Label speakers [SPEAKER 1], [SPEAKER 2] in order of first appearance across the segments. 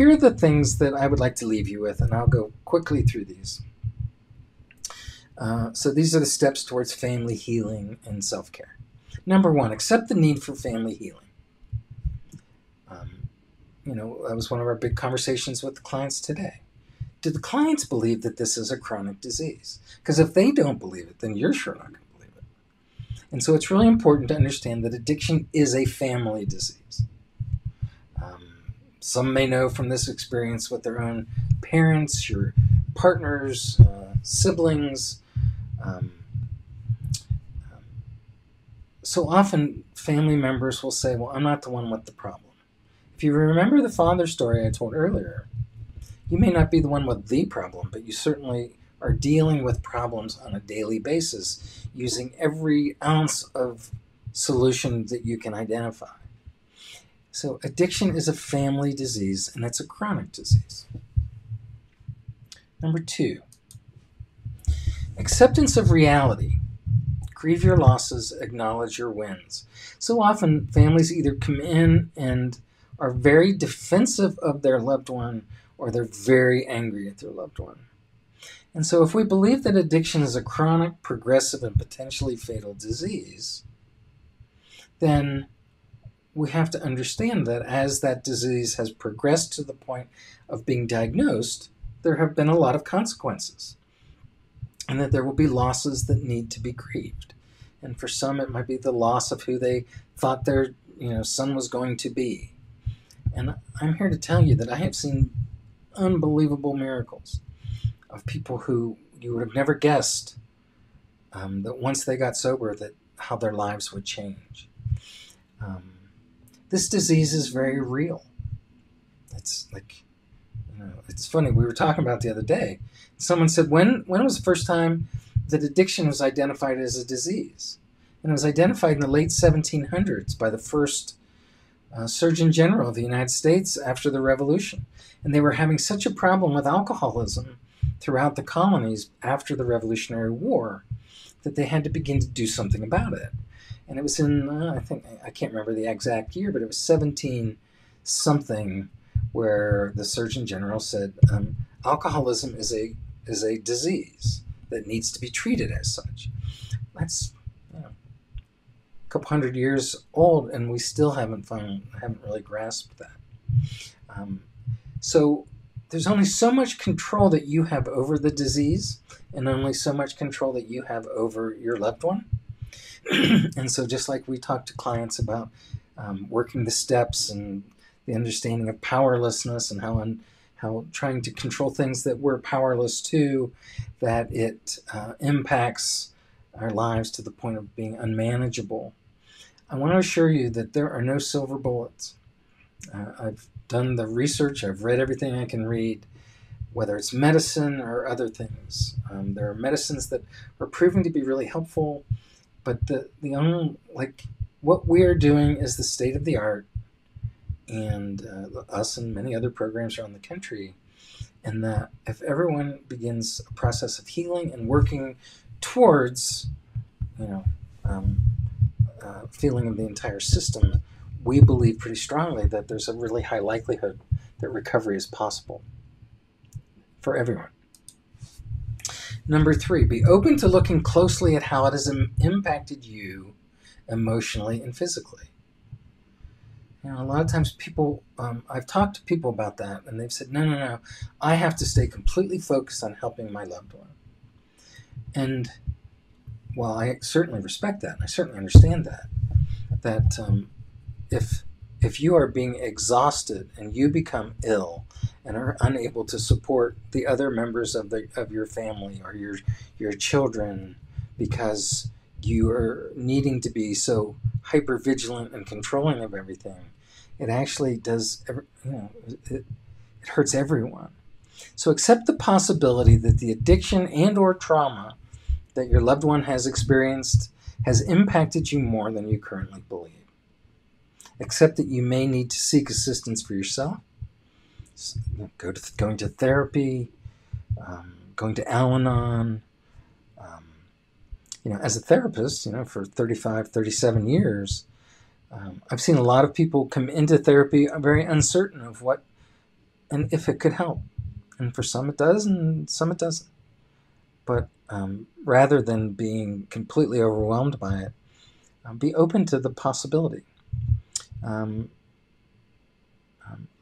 [SPEAKER 1] here are the things that I would like to leave you with, and I'll go quickly through these. So these are the steps towards family healing and self-care. Number one, accept the need for family healing. That was one of our big conversations with the clients today. Do the clients believe that this is a chronic disease? Because if they don't believe it, then you're sure not going to believe it. And so it's really important to understand that addiction is a family disease. Some may know from this experience with their own parents, your partners, siblings. So often family members will say, well, I'm not the one with the problem. If you remember the father story I told earlier, you may not be the one with the problem, but you certainly are dealing with problems on a daily basis using every ounce of solution that you can identify. So addiction is a family disease, and it's a chronic disease. Number two, acceptance of reality. Grieve your losses, acknowledge your wins. So often families either come in and are very defensive of their loved one, or they're very angry at their loved one. And so if we believe that addiction is a chronic, progressive, and potentially fatal disease, then we have to understand that as that disease has progressed to the point of being diagnosed, there have been a lot of consequences, and that there will be losses that need to be grieved. And for some, it might be the loss of who they thought their son was going to be. And I'm here to tell you that I have seen unbelievable miracles of people who you would have never guessed that once they got sober, that how their lives would change. This disease is very real. It's like, it's funny. We were talking about it the other day. Someone said, when was the first time that addiction was identified as a disease? And it was identified in the late 1700s by the first Surgeon General of the United States after the Revolution. And they were having such a problem with alcoholism throughout the colonies after the Revolutionary War that they had to begin to do something about it. And it was in, I can't remember the exact year, but it was 17-something where the Surgeon General said, alcoholism is a disease that needs to be treated as such. That's couple hundred years old, and we still haven't really grasped that. So there's only so much control that you have over the disease, and only so much control that you have over your loved one. And so just like we talk to clients about working the steps and the understanding of powerlessness and how trying to control things that we're powerless to, that it impacts our lives to the point of being unmanageable. I want to assure you that there are no silver bullets. I've done the research. I've read everything I can read, whether it's medicine or other things. There are medicines that are proving to be really helpful, but what we are doing is the state of the art, and us and many other programs around the country. And that if everyone begins a process of healing and working towards, feeling of the entire system, we believe pretty strongly that there's a really high likelihood that recovery is possible for everyone. Number three, be open to looking closely at how it has impacted you emotionally and physically. A lot of times people, I've talked to people about that, and they've said, no, I have to stay completely focused on helping my loved one. And while I certainly respect that, and I certainly understand that if you are being exhausted and you become ill and are unable to support the other members of your family or your children because you are needing to be so hyper vigilant and controlling of everything, it actually does, it hurts everyone. So accept the possibility that the addiction and or trauma that your loved one has experienced has impacted you more than you currently believe. Accept that you may need to seek assistance for yourself. Going to therapy, going to Al-Anon. As a therapist, for 35, 37 years, I've seen a lot of people come into therapy very uncertain of what and if it could help. And for some it does, and some it doesn't. But rather than being completely overwhelmed by it, be open to the possibility.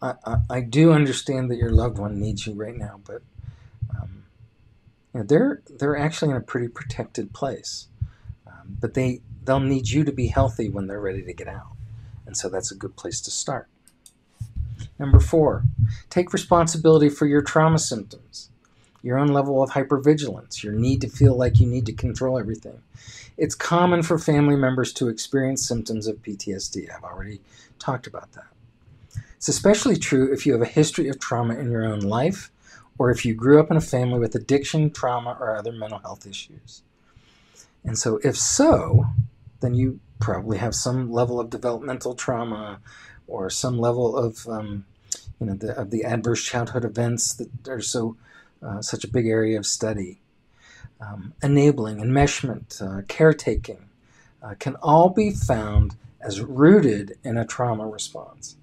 [SPEAKER 1] I do understand that your loved one needs you right now, but they're actually in a pretty protected place. But they'll need you to be healthy when they're ready to get out. And so that's a good place to start. Number 4, take responsibility for your trauma symptoms, your own level of hypervigilance, your need to feel like you need to control everything. It's common for family members to experience symptoms of PTSD. I've already talked about that. It's especially true if you have a history of trauma in your own life, or if you grew up in a family with addiction, trauma, or other mental health issues. And so if so, then you probably have some level of developmental trauma or some level of the adverse childhood events that are such a big area of study. Enabling, enmeshment, caretaking can all be found as rooted in a trauma response.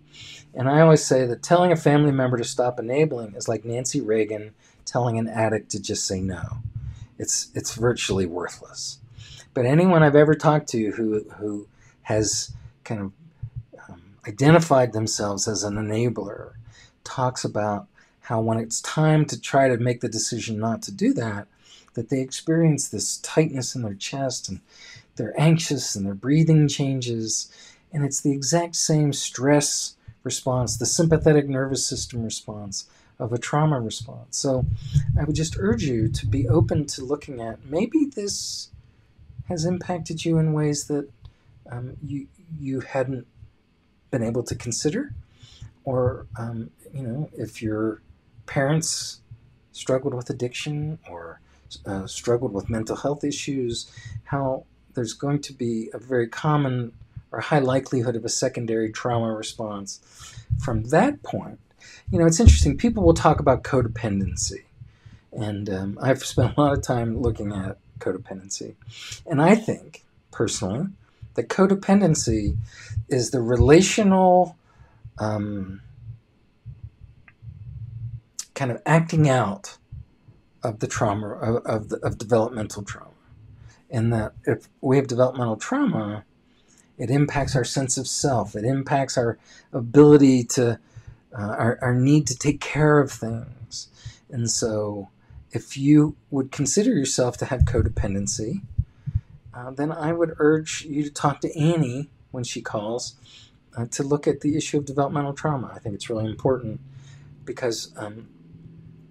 [SPEAKER 1] And I always say that telling a family member to stop enabling is like Nancy Reagan telling an addict to just say no. It's virtually worthless. But anyone I've ever talked to who has kind of identified themselves as an enabler talks about how when it's time to try to make the decision not to do that they experience this tightness in their chest, and they're anxious and their breathing changes, and it's the exact same stress response, the sympathetic nervous system response of a trauma response. So I would just urge you to be open to looking at maybe this has impacted you in ways that you hadn't been able to consider, or if your parents struggled with addiction or struggled with mental health issues, how there's going to be a very common or high likelihood of a secondary trauma response. From that point, it's interesting. People will talk about codependency, and I've spent a lot of time looking at codependency. And I think, personally, that codependency is the relational kind of acting out of the trauma, of developmental trauma. And that if we have developmental trauma, it impacts our sense of self. It impacts our ability to, our need to take care of things. And so if you would consider yourself to have codependency, then I would urge you to talk to Annie when she calls to look at the issue of developmental trauma. I think it's really important because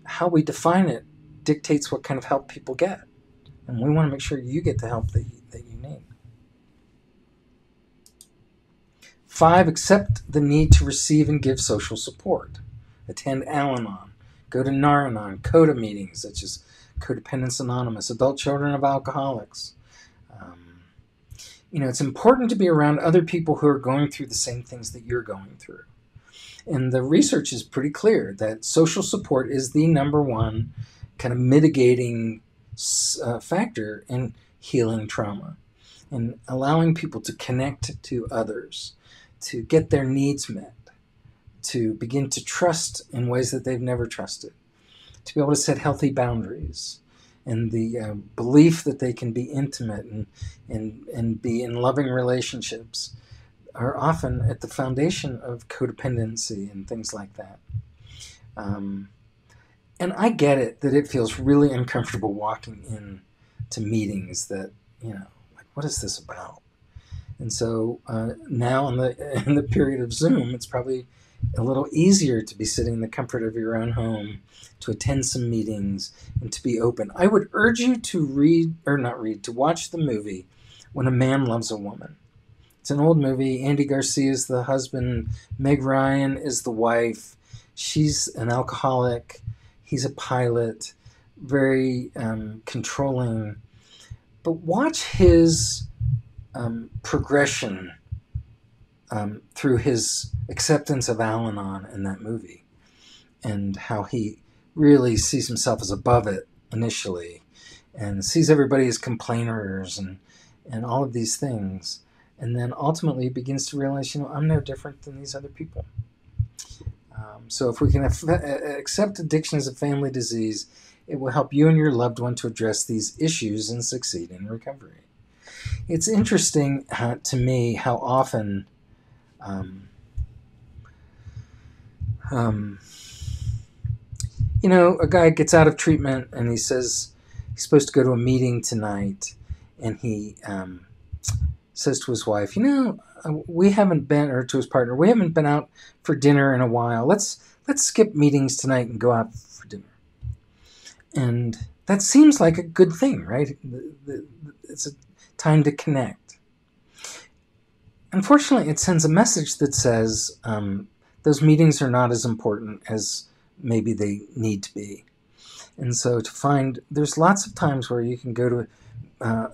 [SPEAKER 1] how we define it dictates what kind of help people get. And we want to make sure you get the help that you need. 5, accept the need to receive and give social support. Attend Al-Anon. Go to Nar-Anon, CODA meetings, such as Codependence Anonymous, Adult Children of Alcoholics. It's important to be around other people who are going through the same things that you're going through. And the research is pretty clear that social support is the number one kind of mitigating factor in healing trauma, and allowing people to connect to others, to get their needs met, to begin to trust in ways that they've never trusted, to be able to set healthy boundaries, and the belief that they can be intimate and be in loving relationships are often at the foundation of codependency and things like that. And I get it that it feels really uncomfortable walking in to meetings that, like, what is this about? And so now in the period of Zoom, it's probably a little easier to be sitting in the comfort of your own home, to attend some meetings, and to be open. I would urge you to to watch the movie When a Man Loves a Woman. It's an old movie. Andy Garcia is the husband. Meg Ryan is the wife. She's an alcoholic. He's a pilot, very controlling. But watch his progression through his acceptance of Al-Anon in that movie, and how he really sees himself as above it initially, and sees everybody as complainers and all of these things, and then ultimately begins to realize, I'm no different than these other people. So if we can accept addiction as a family disease, it will help you and your loved one to address these issues and succeed in recovery. It's interesting to me how often a guy gets out of treatment and he says he's supposed to go to a meeting tonight, and he says to his wife, we haven't been, or to his partner, we haven't been out for dinner in a while. Let's skip meetings tonight and go out for dinner. And that seems like a good thing, right? It's a time to connect. Unfortunately, it sends a message that says those meetings are not as important as maybe they need to be. And so there's lots of times where you can go to,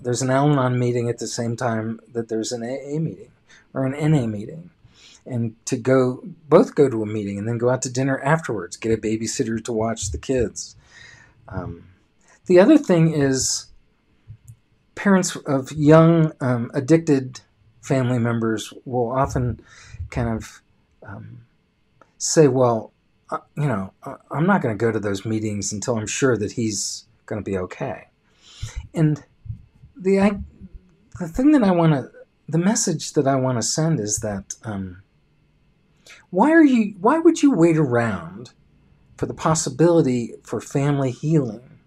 [SPEAKER 1] there's an Al-Anon meeting at the same time that there's an AA meeting or an NA meeting. And to both go to a meeting and then go out to dinner afterwards, get a babysitter to watch the kids. The other thing is parents of young addicted family members will often kind of say, well, I'm not going to go to those meetings until I'm sure that he's going to be okay. And the message that I want to send is that why would you wait around for the possibility for family healing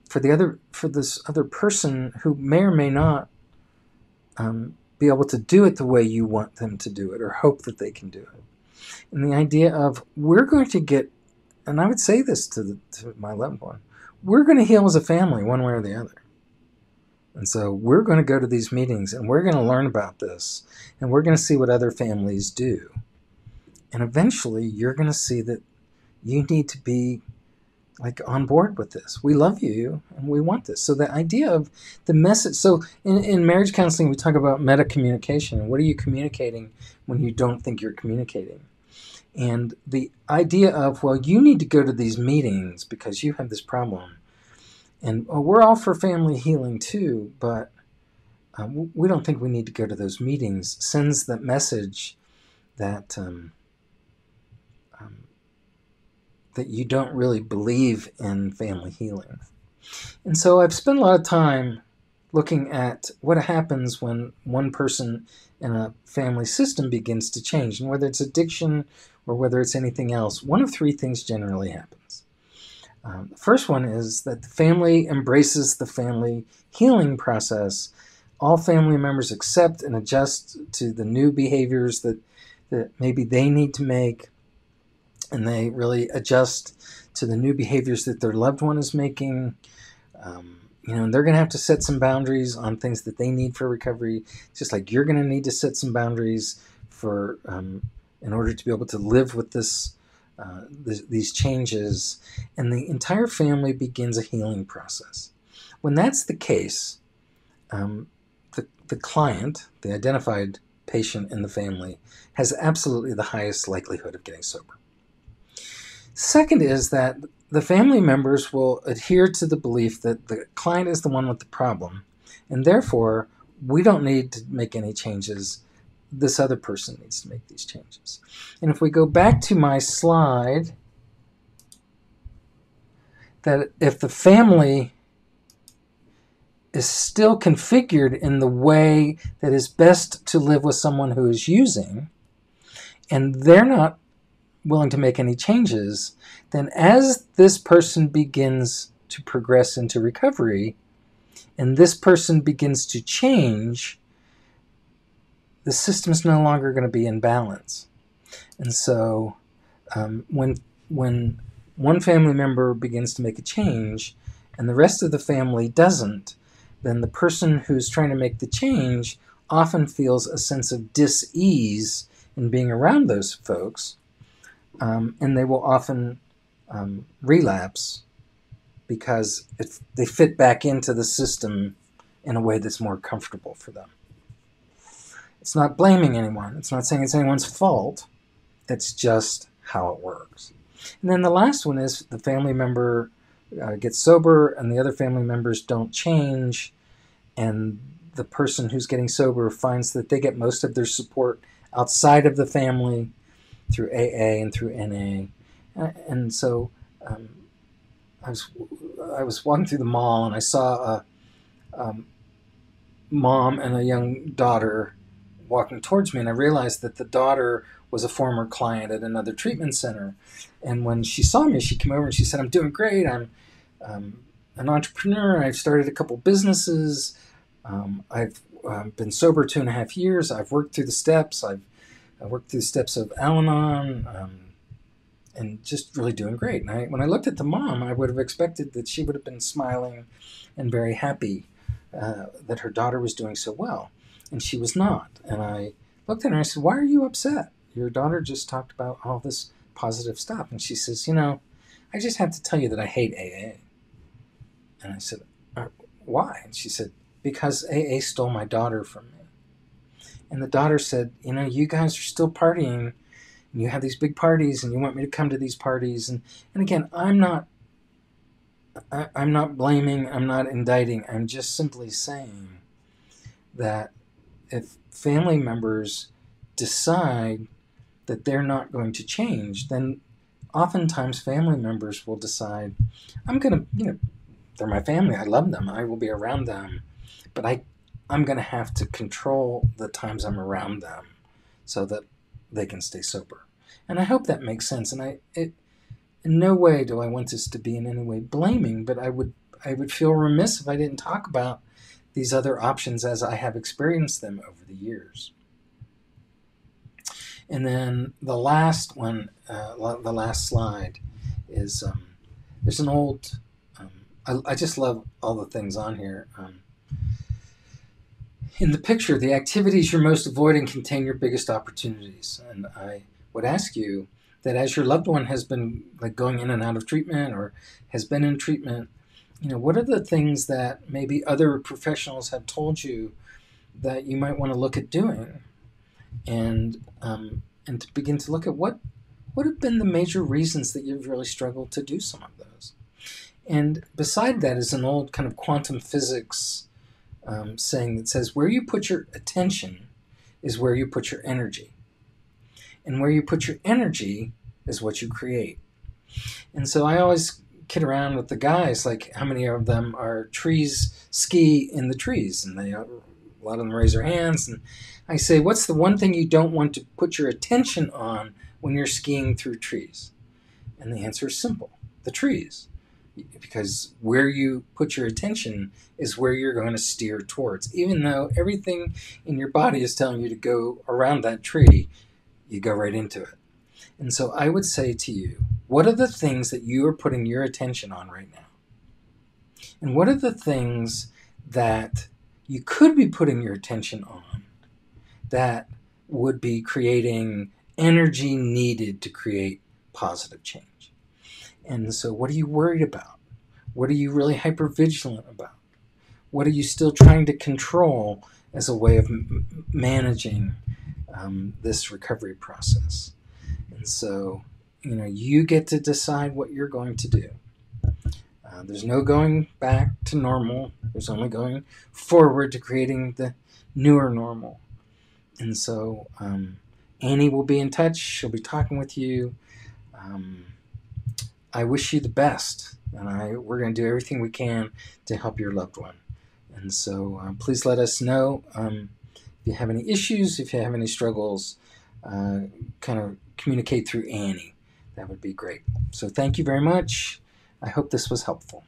[SPEAKER 1] for this other person who may or may not be able to do it the way you want them to do it or hope that they can do it? And the idea of we're going to get, and I would say this to my loved one, we're going to heal as a family one way or the other. And so we're going to go to these meetings and we're going to learn about this and we're going to see what other families do. And eventually you're going to see that you need to be on board with this. We love you and we want this. So the idea of the message, so in marriage counseling we talk about meta communication. What are you communicating when you don't think you're communicating? And the idea of, well, you need to go to these meetings because you have this problem. And we're all for family healing too, but we don't think we need to go to those meetings, sends that message that that you don't really believe in family healing. And so I've spent a lot of time looking at what happens when one person in a family system begins to change. And whether it's addiction or whether it's anything else, one of three things generally happens. The first one is that the family embraces the family healing process. All family members accept and adjust to the new behaviors that maybe they need to make, and they really adjust to the new behaviors that their loved one is making. And they're going to have to set some boundaries on things that they need for recovery, just like you're going to need to set some boundaries for in order to be able to live with these changes, and the entire family begins a healing process. When that's the case, the client, the identified patient in the family, has absolutely the highest likelihood of getting sober. Second is that the family members will adhere to the belief that the client is the one with the problem, and therefore we don't need to make any changes. This other person needs to make these changes. And if we go back to my slide, that if the family is still configured in the way that is best to live with someone who is using, and they're not willing to make any changes, then as this person begins to progress into recovery and this person begins to change, the system's no longer going to be in balance. And so when one family member begins to make a change and the rest of the family doesn't, then the person who's trying to make the change often feels a sense of dis-ease in being around those folks, and they will often relapse because they fit back into the system in a way that's more comfortable for them. It's not blaming anyone. It's not saying it's anyone's fault. It's just how it works. And then the last one is the family member gets sober and the other family members don't change, and the person who's getting sober finds that they get most of their support outside of the family, through AA and through NA. And so I was walking through the mall, and I saw a mom and a young daughter walking towards me, and I realized that the daughter was a former client at another treatment center. And when she saw me, she came over and she said, "I'm doing great. I'm an entrepreneur. I've started a couple businesses. I've been sober 2.5 years. I've worked through the steps. I worked through the steps of Al-Anon, and just really doing great." And when I looked at the mom, I would have expected that she would have been smiling and very happy that her daughter was doing so well. And she was not. And I looked at her and I said, "Why are you upset? Your daughter just talked about all this positive stuff." And she says, "I just have to tell you that I hate AA." And I said, "Why?" And she said, "Because AA stole my daughter from me." And the daughter said, "You guys are still partying, and you have these big parties, and you want me to come to these parties." And again, I'm not blaming, I'm not indicting, I'm just simply saying that if family members decide that they're not going to change, then oftentimes family members will decide, I'm going to, they're my family, I love them, I will be around them, but I'm going to have to control the times I'm around them so that they can stay sober. And I hope that makes sense. And in no way do I want this to be in any way blaming, but I would feel remiss if I didn't talk about these other options as I have experienced them over the years. And then the last one, the last slide, is there's an old, I just love all the things on here. In the picture, the activities you're most avoiding contain your biggest opportunities. And I would ask you that as your loved one has been going in and out of treatment or has been in treatment, what are the things that maybe other professionals have told you that you might want to look at doing, and to begin to look at what have been the major reasons that you've really struggled to do some of those. And beside that is an old kind of quantum physics saying that says, where you put your attention is where you put your energy. And where you put your energy is what you create. And so I always kid around with the guys, like how many of them are ski in the trees? And a lot of them raise their hands. And I say, what's the one thing you don't want to put your attention on when you're skiing through trees? And the answer is simple, the trees. Because where you put your attention is where you're going to steer towards. Even though everything in your body is telling you to go around that tree, you go right into it. And so I would say to you, what are the things that you are putting your attention on right now? And what are the things that you could be putting your attention on that would be creating energy needed to create positive change? And so what are you worried about? What are you really hypervigilant about? What are you still trying to control as a way of managing this recovery process? And so, you get to decide what you're going to do. There's no going back to normal. There's only going forward to creating the newer normal. And so Annie will be in touch. She'll be talking with you. I wish you the best, and we're going to do everything we can to help your loved one. And so please let us know if you have any issues, if you have any struggles, kind of communicate through Annie. That would be great. So thank you very much. I hope this was helpful.